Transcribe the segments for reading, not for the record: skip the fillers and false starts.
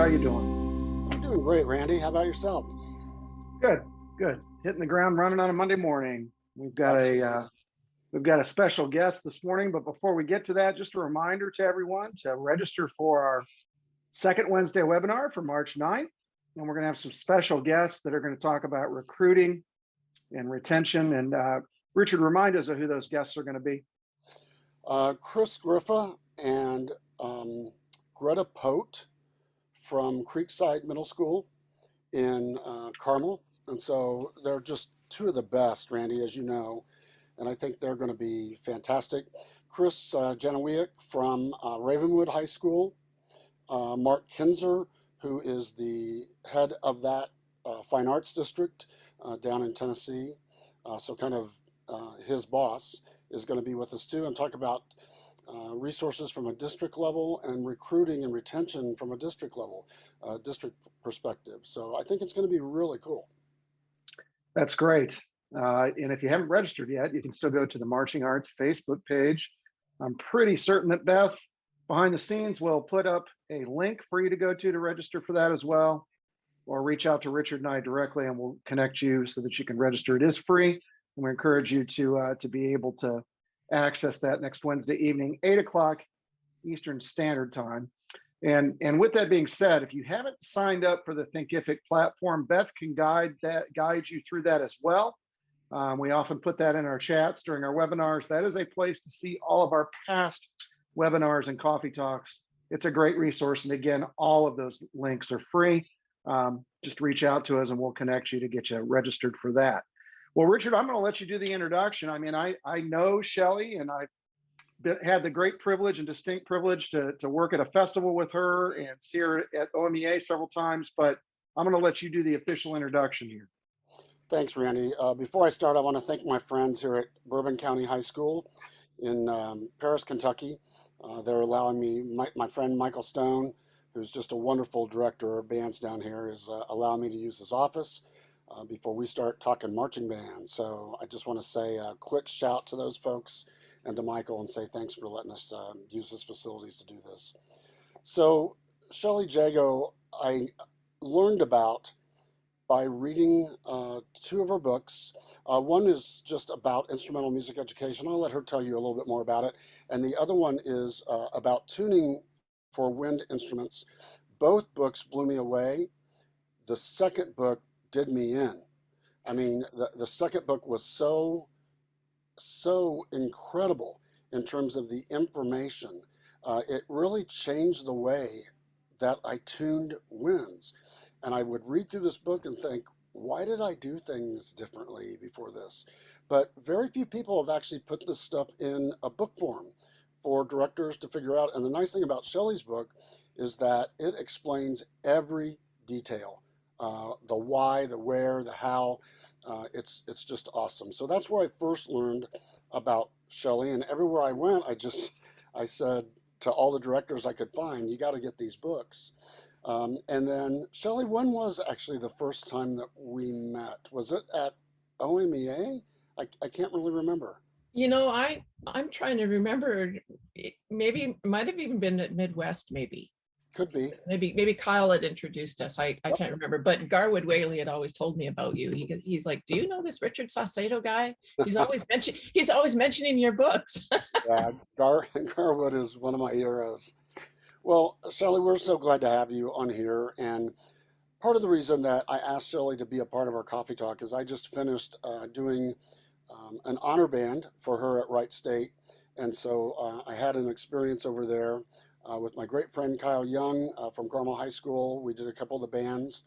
how you doing? I'm doing great, Randy. How about yourself? Good, good. Hitting the ground running on a Monday morning. Absolutely. We've got a special guest this morning, but before we get to that, just a reminder to everyone to register for our second Wednesday webinar for March 9th. And we're going to have some special guests that are going to talk about recruiting and retention. And Richard, remind us of who those guests are going to be. Chris Griffa and Greta Pote from Creekside Middle School in Carmel. And so they're just two of the best, Randy, as you know. And I think they're going to be fantastic. Chris Janowiak from Ravenwood High School. Mark Kinzer, who is the head of that fine arts district down in Tennessee. So kind of his boss is going to be with us too and talk about resources from a district level and recruiting and retention from a district level, district perspective. So I think it's going to be really cool. That's great. And if you haven't registered yet, you can still go to the Marching Arts Facebook page. I'm pretty certain that Beth, behind the scenes, will put up a link for you to go to register for that as well, or reach out to Richard and I directly, and we'll connect you so that you can register. It is free, and we encourage you to be able to access that next Wednesday evening, 8 o'clock Eastern Standard Time. And with that being said, if you haven't signed up for the Thinkific platform, Beth can guide you through that as well. We often put that in our chats during our webinars. That is a place to see all of our past webinars and coffee talks. It's a great resource. And again, all of those links are free. Just reach out to us and we'll connect you to get you registered for that. Well, Richard, I'm going to let you do the introduction. I mean, I know Shelly, and I've had the great privilege and distinct privilege to work at a festival with her and see her at OMEA several times, but I'm going to let you do the official introduction here. Thanks, Randy. Before I start, I want to thank my friends here at Bourbon County High School in Paris, Kentucky. They're allowing me, my friend Michael Stone, who's just a wonderful director of bands down here, is allowing me to use his office before we start talking marching band. So I just want to say a quick shout to those folks and to Michael and say thanks for letting us use his facilities to do this. So Shelly Jago, I learned about by reading two of her books. One is just about instrumental music education. I'll let her tell you a little bit more about it. And the other one is about tuning for wind instruments. Both books blew me away. The second book did me in. I mean, the second book was so incredible in terms of the information. It really changed the way that I tuned winds. And I would read through this book and think, why did I do things differently before this? But very few people have actually put this stuff in a book form for directors to figure out. And the nice thing about Shelly's book is that it explains every detail, the why, the where, the how. It's just awesome. So that's where I first learned about Shelly. And everywhere I went, I said to all the directors I could find, you got to get these books. And then, Shelly, when was actually the first time that we met? Was it at OMEA? I can't really remember. You know, I'm trying to remember. Maybe it might have even been at Midwest, maybe. Could be. Maybe Kyle had introduced us. I can't remember. But Garwood Whaley had always told me about you. He's like, do you know this Richard Saucedo guy? He's always mentioning your books. Yeah, Garwood is one of my heroes. Well, Shelly, we're so glad to have you on here. And part of the reason that I asked Shelly to be a part of our coffee talk is I just finished doing an honor band for her at Wright State. And so I had an experience over there with my great friend Kyle Young from Carmel High School. We did a couple of the bands,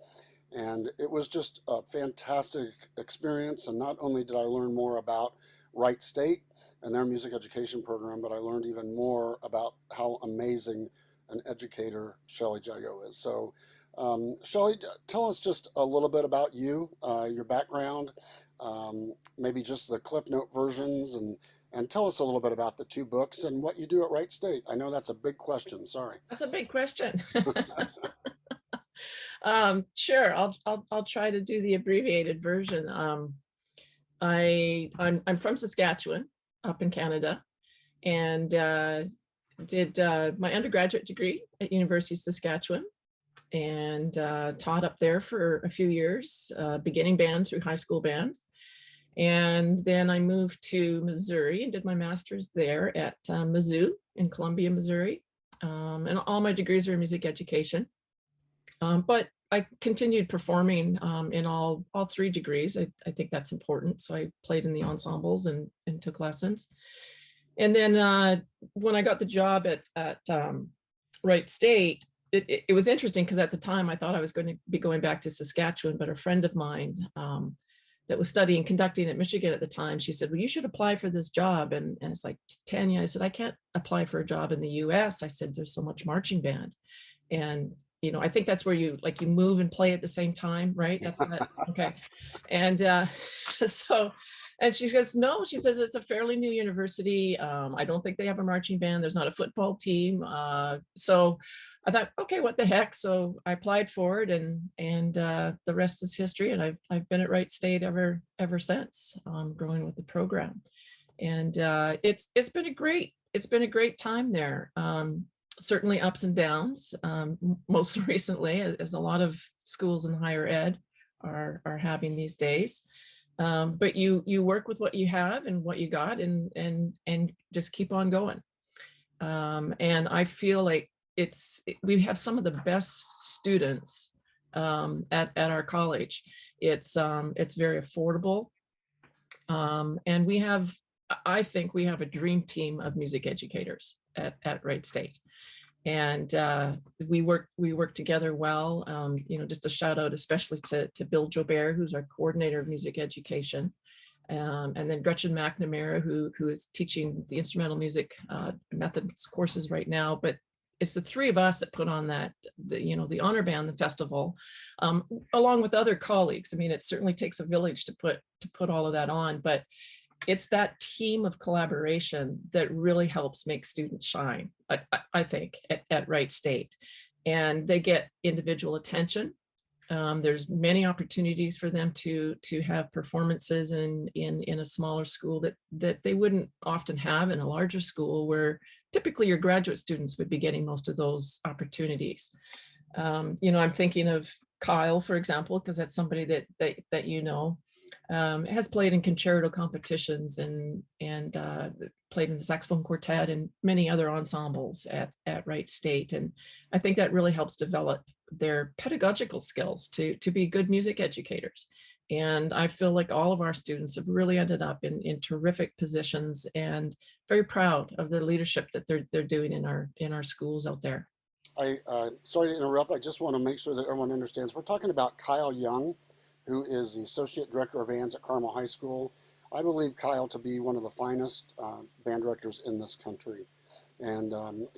and it was just a fantastic experience. And not only did I learn more about Wright State and their music education program, but I learned even more about how amazing an educator Shelly Jago is. So Shelly, tell us just a little bit about you, your background, maybe just the Cliff Note versions, and tell us a little bit about the two books and what you do at Wright State. I know that's a big question. Sorry. That's a big question. Sure, I'll try to do the abbreviated version. I'm from Saskatchewan, up in Canada, and did my undergraduate degree at University of Saskatchewan, and taught up there for a few years, beginning band through high school bands. And then I moved to Missouri and did my master's there at Mizzou in Columbia, Missouri. And all my degrees are in music education. But I continued performing in all three degrees. I think that's important. So I played in the ensembles and took lessons. And then when I got the job at Wright State, it was interesting because at the time I thought I was going to be going back to Saskatchewan, but a friend of mine that was studying conducting at Michigan at the time, she said, well, you should apply for this job. And it's like, Tanya, I said, I can't apply for a job in the US. I said, there's so much marching band. And, you know, I think that's where you move and play at the same time, right? That's that, okay. And so, and she says, no, she says, it's a fairly new university. I don't think they have a marching band. There's not a football team. So I thought, okay, what the heck? So I applied for it, and the rest is history. And I've been at Wright State ever since, growing with the program. And it's been a great time there. Certainly ups and downs. Most recently, as a lot of schools in higher ed are having these days. But you work with what you have and what you got, and just keep on going. And I feel like we have some of the best students at our college. It's very affordable, and I think we have a dream team of music educators at Wright State. And we work together well. You know, just a shout out especially to Bill Jobert, who's our coordinator of music education, and then Gretchen McNamara, who is teaching the instrumental music methods courses right now. But it's the three of us that put on the honor band, the festival, along with other colleagues. I mean, it certainly takes a village to put all of that on, but it's that team of collaboration that really helps make students shine, I think, at Wright State. And they get individual attention. There's many opportunities for them to have performances in a smaller school that they wouldn't often have in a larger school, where typically your graduate students would be getting most of those opportunities. You know, I'm thinking of Kyle, for example, because that's somebody that you know. Has played in concerto competitions and played in the saxophone quartet and many other ensembles at Wright State. And I think that really helps develop their pedagogical skills to be good music educators. And I feel like all of our students have really ended up in terrific positions, and very proud of the leadership that they're doing in our schools out there. Sorry to interrupt. I just want to make sure that everyone understands. We're talking about Kyle Young, who is the Associate Director of Bands at Carmel High School. I believe Kyle to be one of the finest band directors in this country. And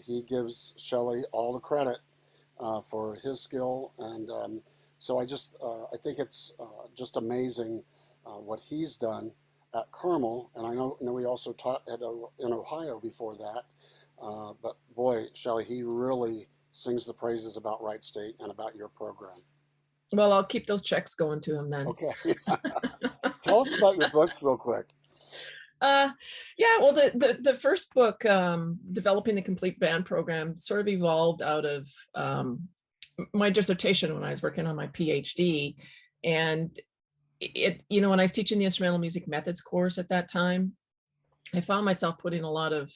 he gives Shelley all the credit for his skill. And so I think it's just amazing what he's done at Carmel. And I know he also taught in Ohio before that. But boy, Shelley, he really sings the praises about Wright State and about your program. Well, I'll keep those checks going to him then. Okay. Tell us about your books real quick. Yeah, well, the first book, Developing the Complete Band Program, sort of evolved out of my dissertation when I was working on my PhD. And when I was teaching the instrumental music methods course at that time, I found myself putting a lot of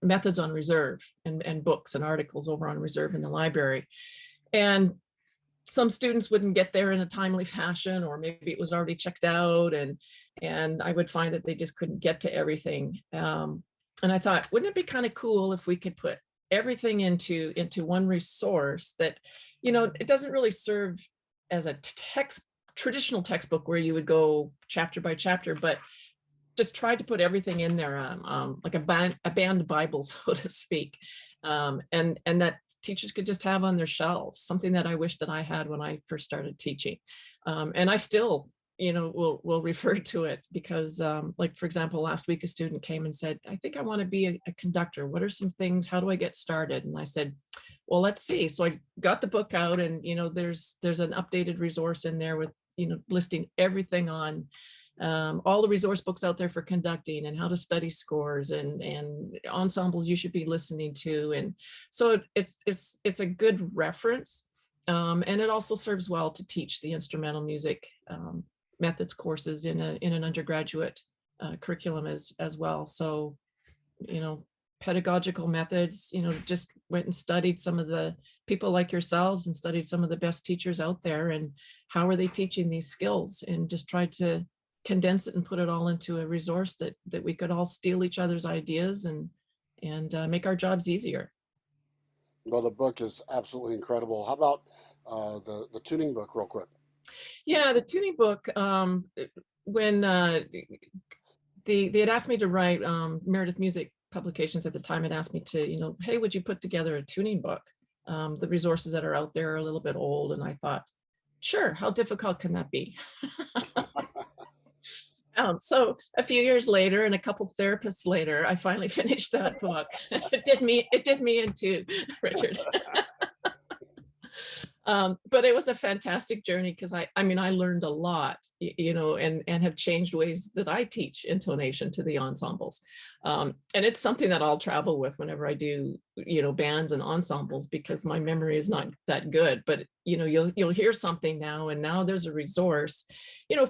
methods on reserve and books and articles over on reserve in the library. And some students wouldn't get there in a timely fashion, or maybe it was already checked out, and I would find that they just couldn't get to everything. And I thought, wouldn't it be kind of cool if we could put everything into one resource that, it doesn't really serve as a traditional textbook where you would go chapter by chapter, but just tried to put everything in there, like a band Bible, so to speak. And that teachers could just have on their shelves, something that I wish that I had when I first started teaching. And I still, will refer to it because, like, for example, last week, a student came and said, I think I want to be a conductor. What are some things? How do I get started? And I said, well, let's see. So I got the book out, and, there's an updated resource in there with, listing everything on all the resource books out there for conducting and how to study scores and ensembles you should be listening to. And so it's a good reference. And it also serves well to teach the instrumental music methods courses in an undergraduate curriculum as well. So, pedagogical methods, just went and studied some of the people like yourselves and studied some of the best teachers out there and how are they teaching these skills, and just tried to condense it and put it all into a resource that we could all steal each other's ideas and make our jobs easier. Well, the book is absolutely incredible. How about the tuning book, real quick? Yeah, the tuning book, when they had asked me to write, Meredith Music Publications at the time had asked me to, hey, would you put together a tuning book? The resources that are out there are a little bit old. And I thought, sure, how difficult can that be? So a few years later and a couple therapists later, I finally finished that book. It did me in too, Richard. But it was a fantastic journey because I mean, I learned a lot, and have changed ways that I teach intonation to the ensembles. And it's something that I'll travel with whenever I do, bands and ensembles, because my memory is not that good. But, you'll hear something now, and now there's a resource,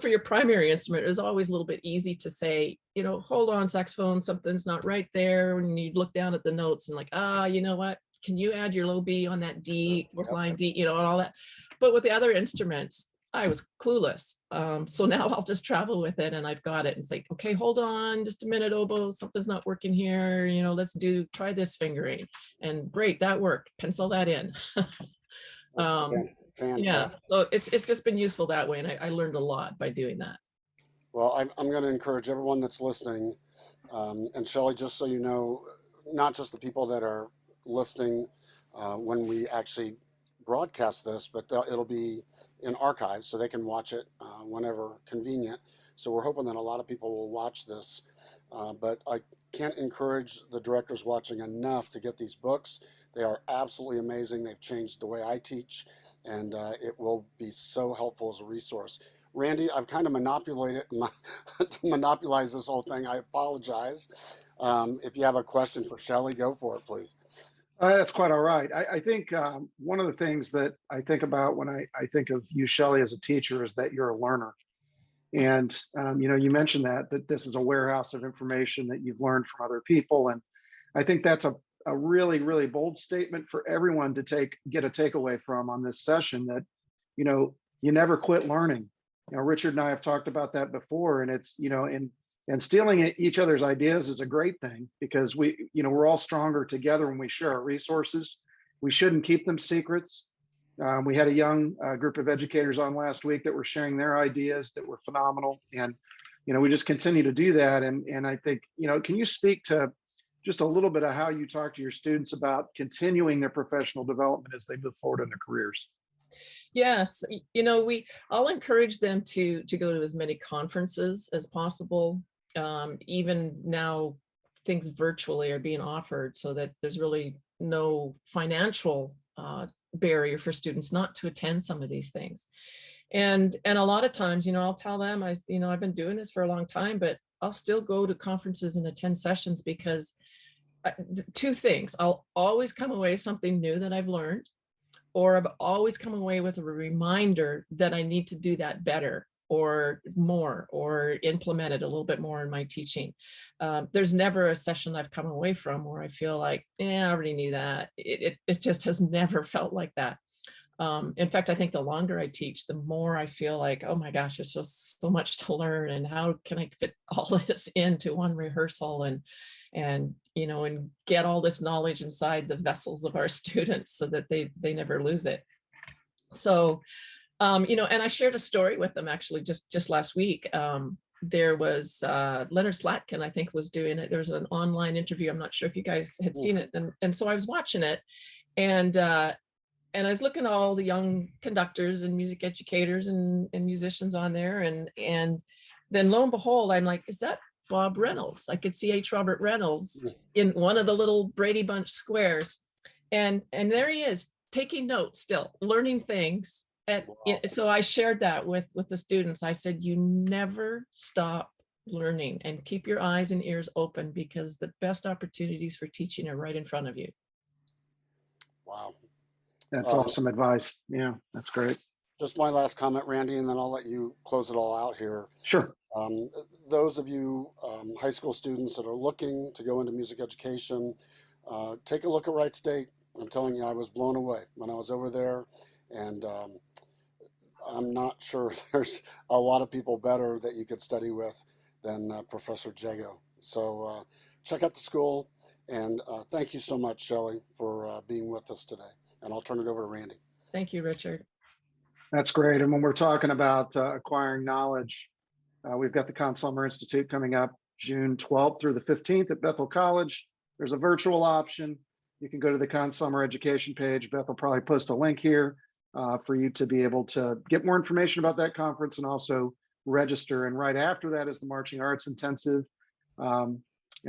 for your primary instrument. It was always a little bit easy to say, hold on, saxophone, something's not right there. And you look down at the notes and like, you know what? Can you add your low B on that D, fourth line D, and all that. But with the other instruments, I was clueless. So now I'll just travel with it and I've got it. And it's like, okay, hold on just a minute, oboe, something's not working here. Let's try this fingering. And great, that worked. Pencil that in. Fantastic. Yeah, so it's just been useful that way. And I learned a lot by doing that. Well, I'm going to encourage everyone that's listening. And Shelley, just so you know, not just the people that are listening when we actually broadcast this, but it'll be in archives so they can watch it whenever convenient. So we're hoping that a lot of people will watch this. But I can't encourage the directors watching enough to get these books. They are absolutely amazing. They've changed the way I teach, and it will be so helpful as a resource. Randy, I've kind of monopolized this whole thing. I apologize. If you have a question for Shelley, go for it, please. That's quite all right. I think one of the things that I think about when I think of you, Shelley, as a teacher is that you're a learner. And, you mentioned that this is a warehouse of information that you've learned from other people. And I think that's a really, really bold statement for everyone to get a takeaway from on this session, that, you never quit learning. Richard and I have talked about that before, and it's, and stealing each other's ideas is a great thing, because we're all stronger together when we share our resources. We shouldn't keep them secrets. We had a young group of educators on last week that were sharing their ideas that were phenomenal. And, we just continue to do that. And I think, can you speak to just a little bit of how you talk to your students about continuing their professional development as they move forward in their careers? Yes, I'll encourage them to go to as many conferences as possible. Even now, things virtually are being offered, so that there's really no financial barrier for students not to attend some of these things. And a lot of times, I'll tell them, I've been doing this for a long time, but I'll still go to conferences and attend sessions, because two things: I'll always come away something new that I've learned, or I've always come away with a reminder that I need to do that better or more, or implement it a little bit more in my teaching. There's never a session I've come away from where I feel like, I already knew that. It just has never felt like that. In fact, I think the longer I teach, the more I feel like, oh my gosh, there's just so much to learn, and how can I fit all this into one rehearsal and get all this knowledge inside the vessels of our students so that they never lose it. So, and I shared a story with them actually just last week. There was Leonard Slatkin, I think, was doing it. There was an online interview. I'm not sure if you guys had seen it. And so I was watching it, and I was looking at all the young conductors and music educators and musicians on there. And then lo and behold, I'm like, is that Bob Reynolds? I could see H. Robert Reynolds in one of the little Brady Bunch squares. And there he is, taking notes still, learning things. So I shared that with the students. I said, you never stop learning, and keep your eyes and ears open, because the best opportunities for teaching are right in front of you. Wow. That's Um, awesome advice. Yeah, that's great. just my last comment, Randy, and then I'll let you close it all out here. Sure. Those of you high school students that are looking to go into music education, take a look at Wright State. I'm telling you, I was blown away when I was over there, and I'm not sure there's a lot of people better that you could study with than Professor Jago. So check out the school, and thank you so much, Shelley, for being with us today. And I'll turn it over to Randy. Thank you, Richard. That's great. And when we're talking about acquiring knowledge, we've got the Conn-Selmer Institute coming up June 12th through the 15th at Bethel College. There's a virtual option. You can go to the Conn-Selmer education page. Beth will probably post a link here for you to be able to get more information about that conference and also register. And right after that is the Marching Arts Intensive. And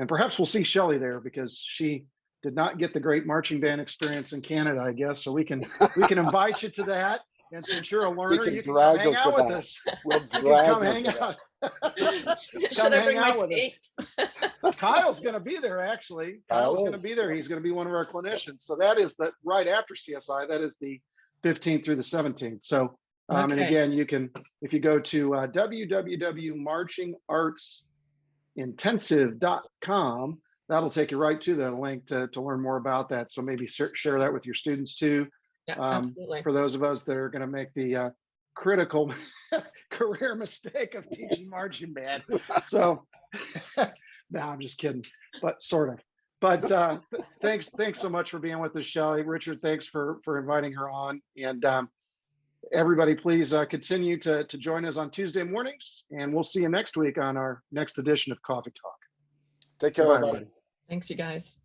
perhaps we'll see Shelley there because she did not get the great marching band experience in Canada, I guess. So we can invite you to that. And since you're a learner, can you can drag come hang her out to with that. us. We'll You can drag come her hang to out. Should Come I hang bring my out with us. skates? Kyle's going to be there, actually. Kyle's going to is. be there. He's going to be one of our clinicians. So that is that right after CSI. That is the 15th through the 17th. So, and Okay. again, you can, if you go to www.marchingartsintensive.com, that'll take you right to the link to learn more about that. So maybe share that with your students too. Yeah, absolutely. For those of us that are going to make the critical career mistake of teaching marching band. So, no, I'm just kidding, but sort of. But thanks so much for being with us, Shelley. Richard, thanks for inviting her on. And everybody, please continue to join us on Tuesday mornings, and we'll see you next week on our next edition of Coffee Talk. Take care, Bye, everybody. Thanks, you guys.